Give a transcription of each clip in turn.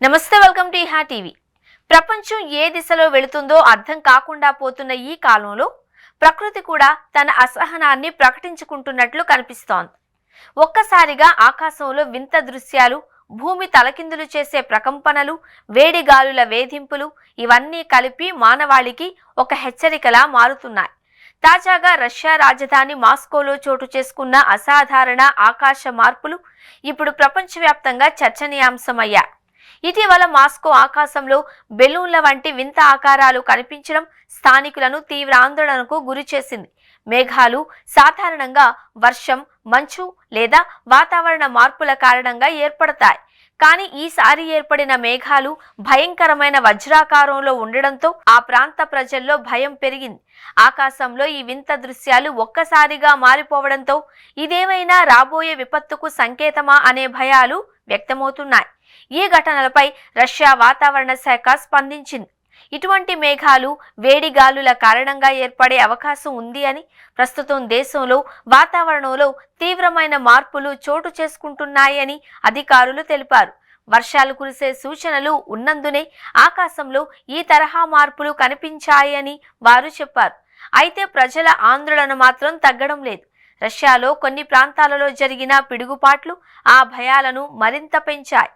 నమస్తే, welcome to ఇహా TV. ప్రపంచం ఏ దిశలో వెళుతుందో అర్థం కాకుండా పోతున్న ఈ కాలంలో ప్రకృతి కూడా తన అసహనాన్ని ప్రకటించుకుంటున్నట్లు కనిపిస్తోంది. ఒక్కసారిగా ఆకాశంలో వింత దృశ్యాలు, భూమి తలకిందులు చేసే ప్రకంపనలు, వేడి గాలుల వేధింపులు ఇవన్నీ కలిపి మానవాళికి ఒక హెచ్చరికలా మారుతున్నాయి. తాజాగా రష్యా రాజధాని మాస్కోలో చోటు చేసుకున్న అసాధారణ ఆకాశ మార్పులు ఇప్పుడు ప్రపంచవ్యాప్తంగా చర్చనీయాంశమయ్యాయి. ఇటీవల మాస్కో ఆకాశంలో బెలూన్ల వంటి వింత ఆకారాలు కనిపించడం స్థానికులను తీవ్ర ఆందోళనకు గురిచేసింది. మేఘాలు సాధారణంగా వర్షం, మంచు లేదా వాతావరణ మార్పుల కారణంగా ఏర్పడతాయి. కానీ ఈసారి ఏర్పడిన మేఘాలు భయంకరమైన వజ్రాకారంలో ఉండడంతో ఆ ప్రాంత ప్రజల్లో భయం పెరిగింది. ఆకాశంలో ఈ వింత దృశ్యాలు ఒక్కసారిగా మారిపోవడంతో ఇదేమైనా రాబోయే విపత్తుకు సంకేతమా అనే భయాలు వ్యక్తమవుతున్నాయి. ఈ ఘటనలపై రష్యా వాతావరణ శాఖ స్పందించింది. ఇటువంటి మేఘాలు వేడి గాలుల కారణంగా ఏర్పడే అవకాశం ఉంది అని, ప్రస్తుతం దేశంలో వాతావరణంలో తీవ్రమైన మార్పులు చోటు చేసుకుంటున్నాయని అధికారులు తెలిపారు. వర్షాలు కురిసే సూచనలు ఉన్నందునే ఆకాశంలో ఈ తరహా మార్పులు కనిపించాయని వారు చెప్పారు. అయితే ప్రజల ఆందోళన మాత్రం తగ్గడం లేదు. రష్యాలో కొన్ని ప్రాంతాలలో జరిగిన పిడుగుపాట్లు ఆ భయాలను మరింత పెంచాయి.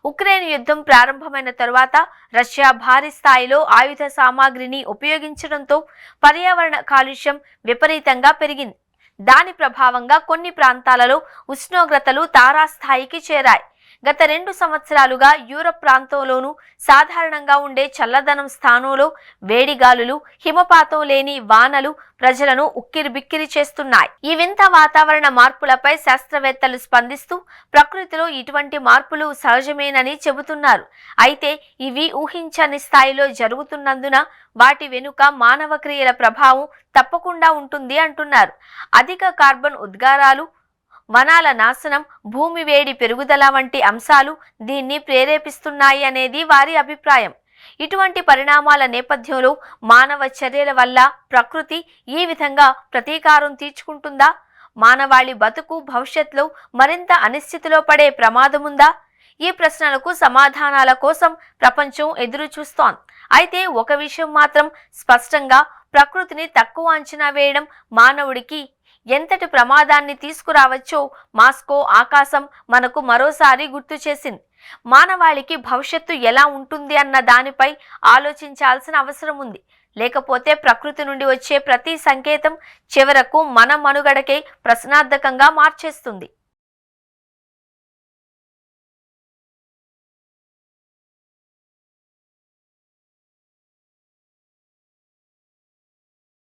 ఉక్రెయిన్ యుద్ధం ప్రారంభమైన తరువాత రష్యా భారీ స్థాయిలో ఆయుధ సామాగ్రిని ఉపయోగించడంతో పర్యావరణ కాలుష్యం విపరీతంగా పెరిగింది. దాని ప్రభావంగా కొన్ని ప్రాంతాలలో ఉష్ణోగ్రతలు తారాస్థాయికి చేరాయి. గత 2 సంవత్సరాలుగా యూరప్ ప్రాంతంలోనూ సాధారణంగా ఉండే చల్లదనం స్థానంలో వేడి గాలులు, హిమపాతం లేని వానలు ప్రజలను ఉక్కిరిబిక్కిరి చేస్తున్నాయి. ఈ వింత వాతావరణ మార్పులపై శాస్త్రవేత్తలు స్పందిస్తూ ప్రకృతిలో ఇటువంటి మార్పులు సహజమేనని చెబుతున్నారు. అయితే ఇవి ఊహించని స్థాయిలో జరుగుతున్నందున వాటి వెనుక మానవ క్రియల ప్రభావం తప్పకుండా ఉంటుంది అంటున్నారు. అధిక కార్బన్ ఉద్గారాలు, వనాల నాశనం, భూమి వేడి పెరుగుదల వంటి అంశాలు దీన్ని ప్రేరేపిస్తున్నాయి అనేది వారి అభిప్రాయం. ఇటువంటి పరిణామాల నేపథ్యంలో మానవ చర్యల వల్ల ప్రకృతి ఈ విధంగా ప్రతీకారం తీర్చుకుంటుందా? మానవాళి బతుకు భవిష్యత్తులో మరింత అనిశ్చితిలో పడే ప్రమాదముందా? ఈ ప్రశ్నలకు సమాధానాల కోసం ప్రపంచం ఎదురు చూస్తోంది. అయితే ఒక విషయం మాత్రం స్పష్టంగా, ప్రకృతిని తక్కువ అంచనా వేయడం మానవుడికి ఎంతటి ప్రమాదాన్ని తీసుకురావచ్చో మాస్కో ఆకాశం మనకు మరోసారి గుర్తు చేసింది. మానవాళికి భవిష్యత్తు ఎలా ఉంటుంది అన్న దానిపై ఆలోచించాల్సిన అవసరం ఉంది. లేకపోతే ప్రకృతి నుండి వచ్చే ప్రతి సంకేతం చివరకు మన మనుగడకే ప్రశ్నార్థకంగా మార్చేస్తుంది.